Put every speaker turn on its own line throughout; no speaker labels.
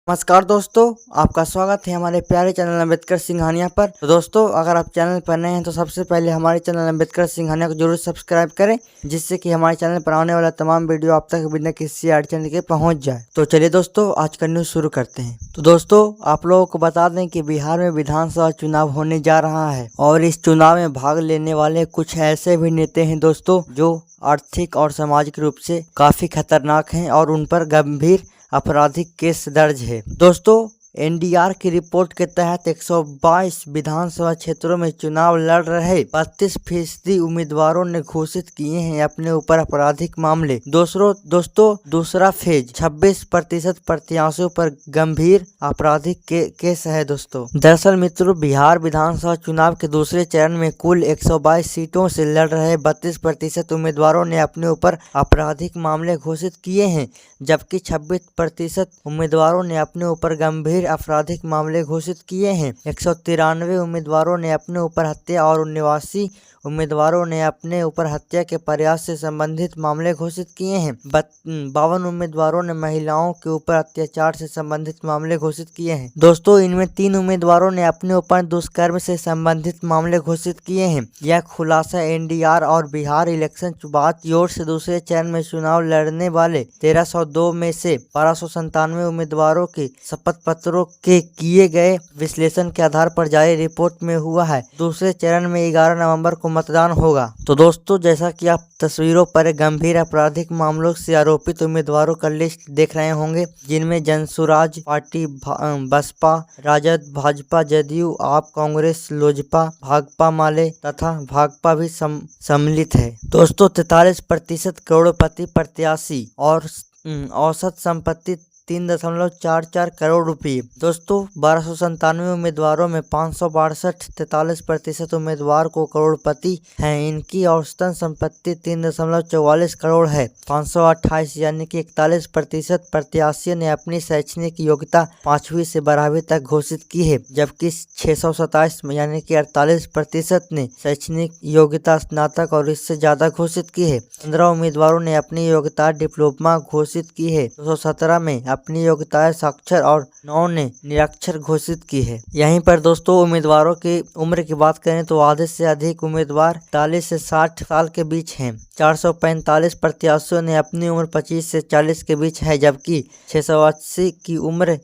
नमस्कार दोस्तों, आपका स्वागत है हमारे प्यारे चैनल अम्बेडकर सिंघानिया पर। तो दोस्तों, अगर आप चैनल पर नए हैं तो सबसे पहले हमारे चैनल अम्बेडकर सिंघानिया को जरूर सब्सक्राइब करें, जिससे कि हमारे चैनल पर आने वाला तमाम वीडियो आप तक बिना किसी अड़चन के पहुंच जाए। तो चलिए दोस्तों, आज का न्यूज़ शुरू करते हैं। तो दोस्तों, आप लोगों को बता दें कि बिहार में विधानसभा चुनाव होने जा रहा है और इस चुनाव में भाग लेने वाले कुछ ऐसे भी नेता हैं दोस्तों जो आर्थिक और सामाजिक रूप से काफी खतरनाक हैं और उन पर गंभीर आपराधिक केस दर्ज है। दोस्तों, एनडीआर की रिपोर्ट के तहत 122 विधानसभा क्षेत्रों में चुनाव लड़ रहे 32% उम्मीदवारों ने घोषित किए हैं अपने ऊपर आपराधिक मामले। दोस्तों दूसरा फेज 26% प्रत्याशियों पर गंभीर आपराधिक केस है। दोस्तों, दरअसल मित्रों, बिहार विधानसभा चुनाव के दूसरे चरण में कुल 122 सीटों से लड़ रहे 32% उम्मीदवारों ने अपने ऊपर आपराधिक मामले घोषित किए हैं, जबकि 26% उम्मीदवारों ने अपने ऊपर गंभीर आपराधिक मामले घोषित किए हैं। 193 उम्मीदवारों ने अपने ऊपर हत्या और 89 उम्मीदवारों ने अपने ऊपर हत्या के प्रयास से संबंधित मामले घोषित किए हैं। 52 उम्मीदवारों ने महिलाओं के ऊपर अत्याचार से संबंधित मामले घोषित किए हैं। दोस्तों, इनमें 3 उम्मीदवारों ने अपने ऊपर दुष्कर्म से संबंधित मामले घोषित किए हैं। यह खुलासा एनडीआर और बिहार इलेक्शन बाद की ओर से दूसरे चरण में चुनाव लड़ने वाले 1302 में से 1297 उम्मीदवारों के शपथ पत्रों के किए गए विश्लेषण के आधार पर जारी रिपोर्ट में हुआ है। दूसरे चरण में 11 नवंबर को मतदान होगा। तो दोस्तों, जैसा कि आप तस्वीरों पर गंभीर आपराधिक मामलों से आरोपित उम्मीदवारों का लिस्ट देख रहे होंगे, जिनमें जनसुराज पार्टी, बसपा, राजद, भाजपा, जदयू, आप, कांग्रेस, लोजपा, भाकपा माले तथा भाकपा भी सम्मिलित है। दोस्तों, 43% करोड़पति प्रत्याशी और औसत संपत्ति 3.44 करोड़ रुपये। दोस्तों, 1297 उम्मीदवारों में 562 43% उम्मीदवार को करोड़पति हैं। इनकी औसतन संपत्ति 3.44 करोड़ है। 528 यानी कि 41% प्रत्याशियों ने अपनी शैक्षणिक योग्यता 5वीं से 12वीं तक घोषित की है, जबकि 627 यानी कि 48% ने शैक्षणिक योग्यता स्नातक और इससे ज्यादा घोषित की है। 15 उम्मीदवारों ने अपनी योग्यता डिप्लोमा घोषित की है। 217 में अपनी योग्यता साक्षर और 9 ने निरक्षर घोषित की है। यहीं पर दोस्तों, उम्मीदवारों की उम्र की बात करें तो आधे से अधिक उम्मीदवार 40 से 60 साल के बीच हैं। 445 प्रत्याशियों ने अपनी उम्र 25 से 40 के बीच है, जबकि 680 की उम्र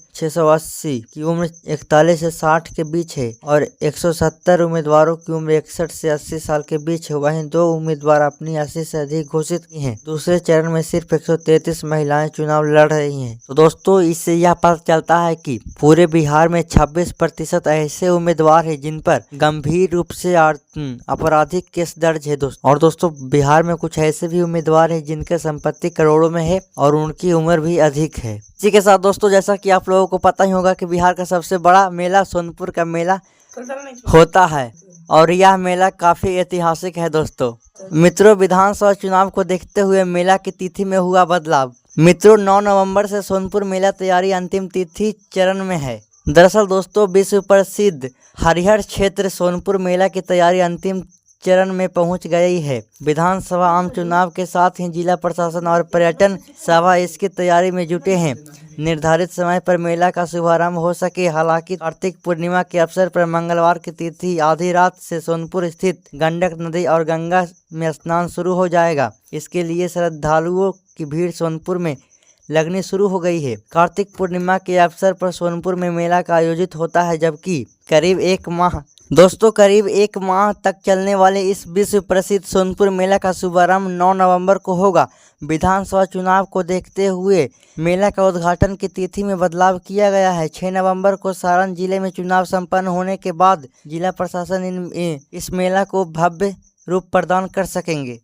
41 से 60 के बीच है और 170 उम्मीदवारों की उम्र 61 से 80 साल के बीच है। वहीं 2 उम्मीदवार अपनी 80 से अधिक घोषित की हैं। दूसरे चरण में सिर्फ 133 महिलाएं चुनाव लड़ रही हैं। तो दोस्तों, इससे यह पता चलता है कि पूरे बिहार में 26% ऐसे उम्मीदवार हैं जिन पर गंभीर रूप से आपराधिक केस दर्ज है। और दोस्तों, बिहार में कुछ ऐसे भी उम्मीदवार हैं जिनकी संपत्ति करोड़ों में है और उनकी उम्र भी अधिक है। इसी के साथ दोस्तों, जैसा कि आप लोगों को पता ही होगा कि बिहार का सबसे बड़ा मेला सोनपुर का मेला होता है और यह मेला काफी ऐतिहासिक है। दोस्तों मित्रों, विधानसभा चुनाव को देखते हुए मेला की तिथि में हुआ बदलाव। मित्रों, 9 नवंबर से सोनपुर मेला तैयारी अंतिम तिथि चरण में है। दरअसल दोस्तों, विश्व प्रसिद्ध हरिहर क्षेत्र सोनपुर मेला की तैयारी अंतिम चरण में पहुंच गई है। विधानसभा आम चुनाव के साथ ही जिला प्रशासन और पर्यटन सभा इसकी तैयारी में जुटे हैं। निर्धारित समय पर मेला का शुभारंभ हो सके। हालांकि कार्तिक पूर्णिमा के अवसर पर मंगलवार की तिथि आधी रात से सोनपुर स्थित गंडक नदी और गंगा में स्नान शुरू हो जाएगा। इसके लिए श्रद्धालुओं की भीड़ सोनपुर में लगनी शुरू हो गई है। कार्तिक पूर्णिमा के अवसर पर सोनपुर में मेला का आयोजित होता है, जबकि करीब एक माह तक चलने वाले इस विश्व प्रसिद्ध सोनपुर मेला का शुभारंभ 9 नवंबर को होगा। विधानसभा चुनाव को देखते हुए मेला का उद्घाटन की तिथि में बदलाव किया गया है। 6 नवंबर को सारण जिले में चुनाव संपन्न होने के बाद जिला प्रशासन इस मेला को भव्य रूप प्रदान कर सकेंगे।